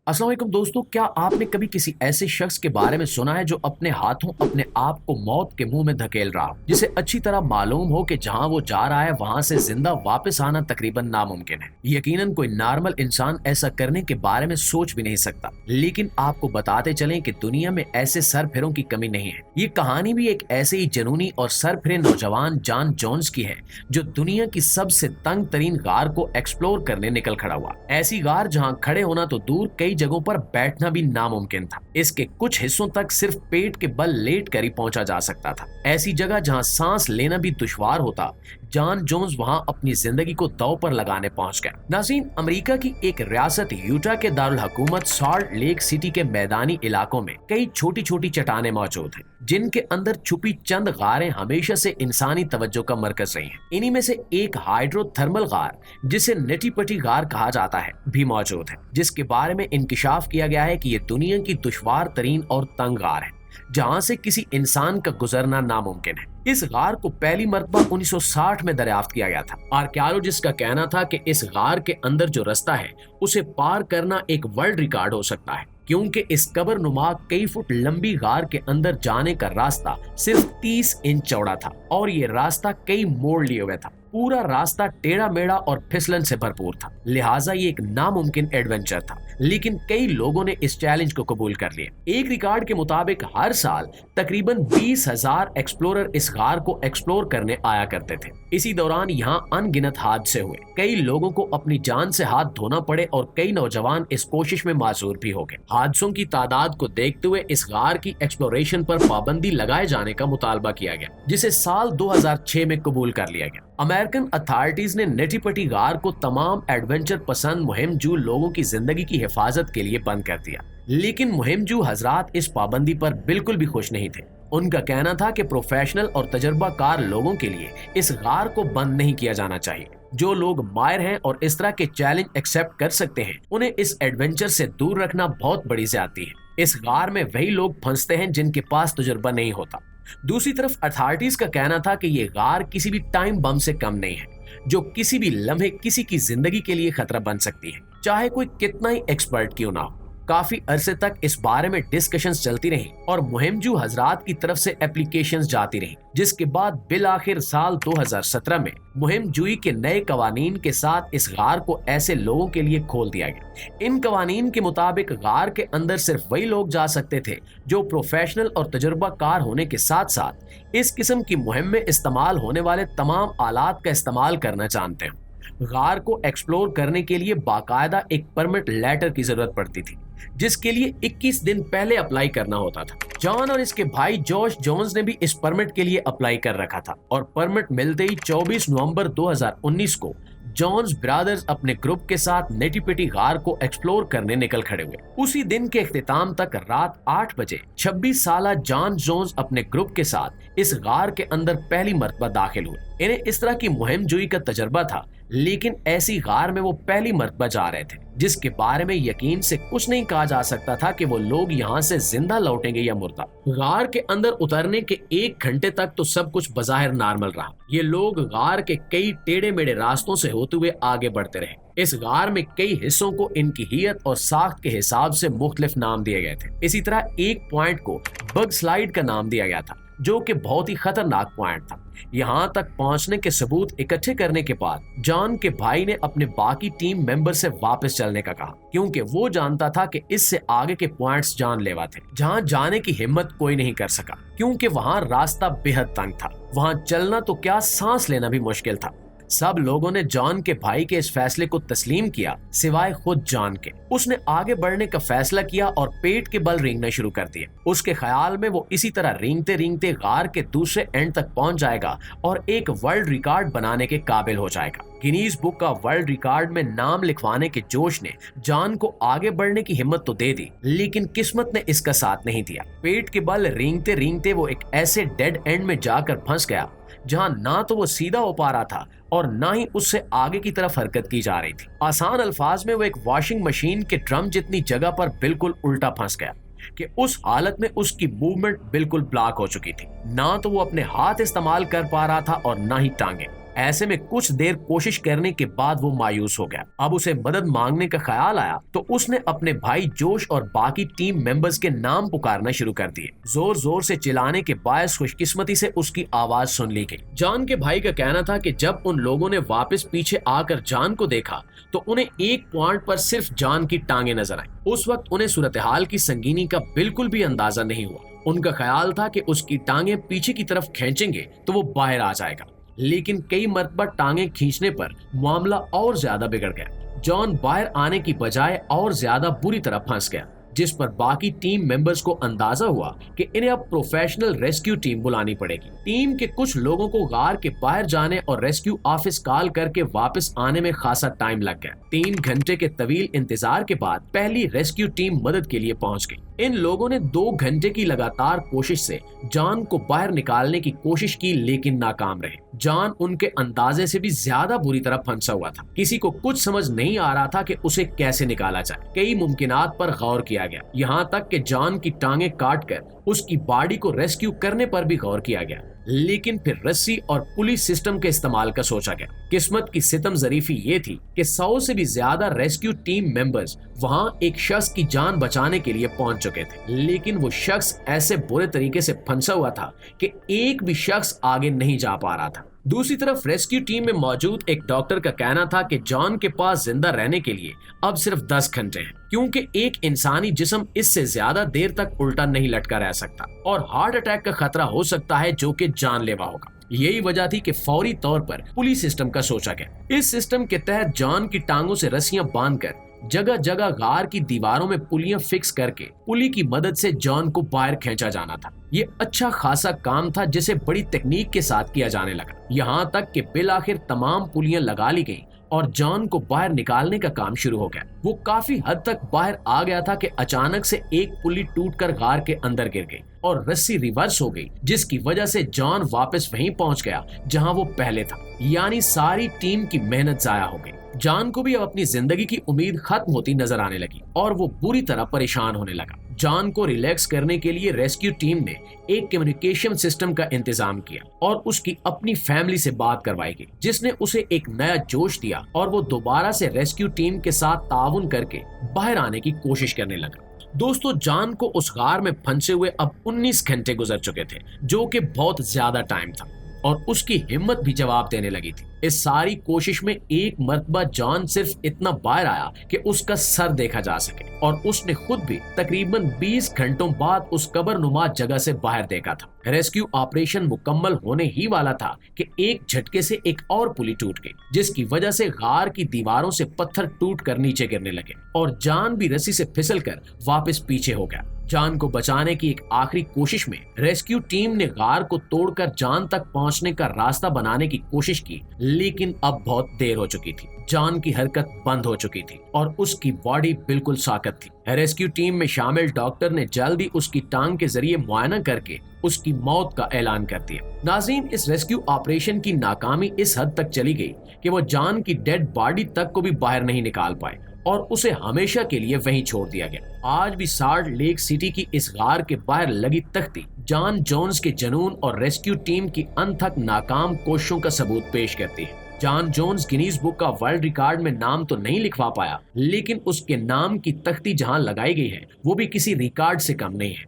अस्सलाम वालेकुम दोस्तों, क्या आपने कभी किसी ऐसे शख्स के बारे में सुना है जो अपने हाथों अपने आप को मौत के मुंह में धकेल रहा हो, जिसे अच्छी तरह मालूम हो कि जहां वो जा रहा है वहां से जिंदा वापस आना तकरीबन नामुमकिन है। यकीनन कोई नॉर्मल इंसान ऐसा करने के बारे में सोच भी नहीं सकता, लेकिन आपको बताते चलें कि दुनिया में ऐसे सरफिरों की कमी नहीं है। ये कहानी भी एक ऐसे ही जनूनी और सरफिरे नौजवान जॉन जोन्स की है जो दुनिया की सबसे तंग तरीन गार को एक्सप्लोर करने निकल खड़ा हुआ। ऐसी गार जहां खड़े होना तो दूर, कई जगहों पर बैठना भी नामुमकिन था। इसके कुछ हिस्सों तक सिर्फ पेट के बल लेट कर ही पहुंचा जा सकता था। ऐसी जगह जहां सांस लेना भी दुश्वार होता, जॉन जोन्स वहां अपनी जिंदगी को दांव पर लगाने पहुंच गया। नाज़रीन, अमेरिका की एक रियासत यूटा के दारुल हुकूमत सॉल्ट लेक सिटी के मैदानी इलाकों में कई छोटी छोटी चट्टानें मौजूद हैं, जिनके अंदर छुपी चंद गारें हमेशा से इंसानी तवज्जो का मरकज रही हैं। इन्हीं में से एक हाइड्रोथर्मल गार, जिसे नेटीपटी गार कहा जाता है, भी मौजूद है, जिसके बारे में इंकिशाफ किया गया है कि ये दुनिया की दुश्वार तरीन और तंग गार है, जहां से किसी इंसान का गुजरना नामुमकिन है। इस गार को पहली मरतबा 1960 में दरियाफ्त किया गया था। आर्कियोलॉजिस्ट का कहना था कि इस गार के अंदर जो रास्ता है उसे पार करना एक वर्ल्ड रिकॉर्ड हो सकता है, क्योंकि इस कबर नुमा कई फुट लंबी गार के अंदर जाने का रास्ता सिर्फ 30 इंच चौड़ा था और ये रास्ता कई मोड़ लिए हुए था। पूरा रास्ता टेढ़ा मेढ़ा और फिसलन से भरपूर था, लिहाजा ये एक नामुमकिन एडवेंचर था, लेकिन कई लोगों ने इस चैलेंज को कबूल कर लिया। एक रिकॉर्ड के मुताबिक हर साल तकरीबन 20,000 एक्सप्लोरर इस गार को एक्सप्लोर करने आया करते थे। इसी दौरान यहाँ अनगिनत हादसे हुए, कई लोगों को अपनी जान से हाथ धोना पड़े और कई नौजवान इस कोशिश में मासूर भी हो गए। हादसों की तादाद को देखते हुए इस गार की एक्सप्लोरेशन पर पाबंदी लगाए जाने का मुतालबा किया गया, जिसे साल 2006 में कबूल कर लिया गया। अमेरिकन अथॉरिटीज ने नेटीपटी गार को तमाम एडवेंचर पसंद मुहिमजू लोगों की जिंदगी की हिफाजत के लिए बंद कर दिया, लेकिन मुहिमजू हजरात इस पाबंदी पर बिल्कुल भी खुश नहीं थे। उनका कहना था कि प्रोफेशनल और तजर्बाकार लोगों के लिए इस गार को बंद नहीं किया जाना चाहिए। जो लोग माहिर हैं और इस तरह के चैलेंज एक्सेप्ट कर सकते हैं, उन्हें इस एडवेंचर से दूर रखना बहुत बड़ी ज्यादती है। इस गार में वही लोग फंसते हैं जिनके पास तजुर्बा नहीं होता। दूसरी तरफ अथॉरिटीज का कहना था कि ये गार किसी भी टाइम बम से कम नहीं है, जो किसी भी लम्हे किसी की जिंदगी के लिए खतरा बन सकती है, चाहे कोई कितना ही एक्सपर्ट क्यों ना हो। काफी अरसे तक इस बारे में डिस्कशंस चलती रही और मुहिमजू हजरात की तरफ से एप्लीकेशंस जाती रही, जिसके बाद बिल आखिर साल 2017 में मुहिमजूई के नए कवानीन के साथ इस गार को ऐसे लोगों के लिए खोल दिया गया। इन कवानीन के मुताबिक गार के अंदर सिर्फ वही लोग जा सकते थे जो प्रोफेशनल और तजुर्बाकार होने के साथ साथ इस किस्म की मुहिम में इस्तेमाल होने वाले तमाम आलात का इस्तेमाल करना जानते हो। गार को एक्सप्लोर करने के लिए बाकायदा एक परमिट लेटर की जरूरत पड़ती थी, जिसके लिए 21 दिन पहले अप्लाई करना होता था। जॉन और इसके भाई जॉश जोन्स ने भी इस परमिट के लिए अप्लाई कर रखा था और परमिट मिलते ही 24 नवंबर 2019 को जॉन्स ब्रदर्स अपने ग्रुप के साथ नेटीपटी गार को एक्सप्लोर करने निकल खड़े हुए। उसी दिन के इख्तिताम तक रात 8 बजे 26 साला जॉन जोन्स अपने ग्रुप के साथ इस गार के अंदर पहली मर्तबा दाखिल हुए। इन्हें इस तरह की मुहिम जुई का तजर्बा था, लेकिन ऐसी गार में वो पहली मर्तबा जा रहे थे जिसके बारे में यकीन से कुछ नहीं कहा जा सकता था कि वो लोग यहाँ से जिंदा लौटेंगे या मुर्दा। गार के अंदर उतरने के 1 घंटे तक तो सब कुछ बज़ाहिर नॉर्मल रहा। ये लोग गार के कई टेढ़े मेढ़े रास्तों से होते हुए आगे बढ़ते रहे। इस गार में कई हिस्सों को इनकी हियत और साख्त के हिसाब से मुख्तलिफ नाम दिए गए थे। इसी तरह एक पॉइंट को बग स्लाइड का नाम दिया गया था, जो कि बहुत ही खतरनाक पॉइंट था। यहाँ तक पहुंचने के सबूत इकट्ठे करने के बाद जॉन के भाई ने अपने बाकी टीम मेंबर से वापस चलने का कहा, क्योंकि वो जानता था कि इससे आगे के पॉइंट्स जानलेवा थे, जहाँ जाने की हिम्मत कोई नहीं कर सका, क्योंकि वहाँ रास्ता बेहद तंग था। वहाँ चलना तो क्या, सांस लेना भी मुश्किल था। सब लोगों ने जॉन के भाई के इस फैसले को तस्लीम किया, सिवाय खुद जॉन के। उसने आगे बढ़ने का फैसला किया और पेट के बल रेंगना शुरू कर दिया। उसके ख्याल में वो इसी तरह रेंगते रेंगते गार के दूसरे एंड तक पहुंच जाएगा और एक वर्ल्ड रिकॉर्ड बनाने के काबिल हो जाएगा। गिनीज बुक का वर्ल्ड रिकॉर्ड में नाम लिखवाने के जोश ने जॉन को आगे बढ़ने की हिम्मत तो दे दी, लेकिन किस्मत ने इसका साथ नहीं दिया। पेट के बल रेंगते रेंगते वो एक ऐसे डेड एंड में जाकर फंस गया जहां ना तो वो सीधा हो पा रहा था और ना ही उससे आगे की तरफ हरकत की जा रही थी। आसान अल्फाज में वो एक वॉशिंग मशीन के ड्रम जितनी जगह पर बिल्कुल उल्टा फंस गया कि उस हालत में उसकी मूवमेंट बिल्कुल ब्लॉक हो चुकी थी। ना तो वो अपने हाथ इस्तेमाल कर पा रहा था और ना ही टांगे। ऐसे में कुछ देर कोशिश करने के बाद वो मायूस हो गया। अब उसे मदद मांगने का ख्याल आया तो उसने अपने भाई जोश और बाकी टीम मेंबर्स के नाम पुकारना शुरू कर दिए। जोर जोर से चिल्लाने के बायस खुशकिस्मती से उसकी आवाज सुन ली गई। जॉन के भाई का कहना था कि जब उन लोगों ने वापस पीछे आकर जॉन को देखा तो उन्हें एक पॉइंट पर सिर्फ जॉन की टांगे नजर आई। उस वक्त उन्हें सूरत हाल की संगीनी का बिल्कुल भी अंदाजा नहीं हुआ। उनका ख्याल था कि उसकी टांगे पीछे की तरफ खींचेंगे तो वो बाहर आ जाएगा, लेकिन कई मरतबा टांगे खींचने पर मामला और ज्यादा बिगड़ गया। जॉन बाहर आने की बजाय और ज्यादा बुरी तरह फंस गया, जिस पर बाकी टीम मेंबर्स को अंदाजा हुआ कि इन्हें अब प्रोफेशनल रेस्क्यू टीम बुलानी पड़ेगी। टीम के कुछ लोगों को गार के बाहर जाने और रेस्क्यू ऑफिस कॉल करके वापस आने में खासा टाइम लग गया। 3 घंटे के तवील इंतजार के बाद पहली रेस्क्यू टीम मदद के लिए पहुंच गई। इन लोगों ने 2 घंटे की लगातार कोशिश से जॉन को बाहर निकालने की कोशिश की, लेकिन नाकाम रहे। जॉन उनके अंदाजे से भी ज्यादा बुरी तरह फंसा हुआ था। किसी को कुछ समझ नहीं आ रहा था कि उसे कैसे निकाला जाए। कई मुमकिनात पर गौर किया गया, यहाँ तक कि जॉन की टांगे काटकर उसकी बॉडी को रेस्क्यू करने पर भी गौर किया गया, लेकिन फिर रस्सी और पुलिस सिस्टम के इस्तेमाल का सोचा गया। किस्मत की सितम जरीफी ये थी कि 100 से भी ज्यादा रेस्क्यू टीम मेंबर्स वहां एक शख्स की जान बचाने के लिए पहुंच चुके थे, लेकिन वो शख्स ऐसे बुरे तरीके से फंसा हुआ था कि एक भी शख्स आगे नहीं जा पा रहा था। दूसरी तरफ रेस्क्यू टीम में मौजूद एक डॉक्टर का कहना था कि जॉन के पास जिंदा रहने के लिए अब सिर्फ 10 घंटे हैं, क्योंकि एक इंसानी जिस्म इससे ज्यादा देर तक उल्टा नहीं लटका रह सकता और हार्ट अटैक का खतरा हो सकता है, जो कि जानलेवा होगा। यही वजह थी कि फौरी तौर पर पुलिस सिस्टम का सोचा गया। इस सिस्टम के तहत जॉन की टांगों से रस्सियां बांधकर जगह जगह गार की दीवारों में पुलियां फिक्स करके पुली की मदद से जॉन को बाहर खींचा जाना था। ये अच्छा खासा काम था जिसे बड़ी तकनीक के साथ किया जाने लगा, यहाँ तक कि बिल आखिर तमाम पुलियां लगा ली गईं और जॉन को बाहर निकालने का काम शुरू हो गया। वो काफी हद तक बाहर आ गया था कि अचानक से एक पुली टूटकर गार के अंदर गिर गई और रस्सी रिवर्स हो गई, जिसकी वजह से जॉन वापस वहीं पहुंच गया जहां वो पहले था। यानी सारी टीम की मेहनत जाया हो गई। जॉन को भी अब अपनी जिंदगी की उम्मीद खत्म होती नजर आने लगी और वो बुरी तरह परेशान होने लगा। जॉन को रिलैक्स करने के लिए रेस्क्यू टीम ने एक कम्युनिकेशन सिस्टम का इंतजाम किया और उसकी अपनी फैमिली से बात करवाई गई, जिसने उसे एक नया जोश दिया और वो दोबारा से रेस्क्यू टीम के साथ ताउन करके बाहर आने की कोशिश करने लगा। दोस्तों, जॉन को उस गार में फंसे हुए अब 19 घंटे गुजर चुके थे, जो कि बहुत ज्यादा टाइम था और उसकी हिम्मत भी जवाब देने लगी थी। इस सारी कोशिश में एक मर्तबा जॉन सिर्फ इतना बाहर आया कि उसका सर देखा जा सके और उसने खुद भी तकरीबन 20 घंटों बाद उस कब्रनुमा जगह से बाहर देखा था। रेस्क्यू ऑपरेशन मुकम्मल होने ही वाला था कि एक झटके से एक और पुली टूट गई, जिसकी वजह से गार की दीवारों से पत्थर टूट कर नीचे गिरने लगे और जॉन भी रस्सी से फिसलकर वापस पीछे हो गया। जॉन को बचाने की एक आखिरी कोशिश में रेस्क्यू टीम ने गार को तोड़कर जॉन तक पहुंचने का रास्ता बनाने की कोशिश की, लेकिन अब बहुत देर हो चुकी थी। जॉन की हरकत बंद हो चुकी थी और उसकी बॉडी बिल्कुल साकत थी। रेस्क्यू टीम में शामिल डॉक्टर ने जल्दी उसकी टांग के जरिए मुआयना करके उसकी मौत का ऐलान कर दिया। नाज़रीन, इस रेस्क्यू ऑपरेशन की नाकामी इस हद तक चली गई कि वो जॉन की डेड बॉडी तक को भी बाहर नहीं निकाल पाए और उसे हमेशा के लिए वहीं छोड़ दिया गया। आज भी साल्ट लेक सिटी की इस गार के बाहर लगी तख्ती जॉन जोन्स के जुनून और रेस्क्यू टीम की अनथक नाकाम कोशिशों का सबूत पेश करती है। जॉन जोन्स गिनीज बुक का वर्ल्ड रिकॉर्ड में नाम तो नहीं लिखवा पाया, लेकिन उसके नाम की तख्ती जहां लगाई गई है वो भी किसी रिकॉर्ड से कम नहीं है।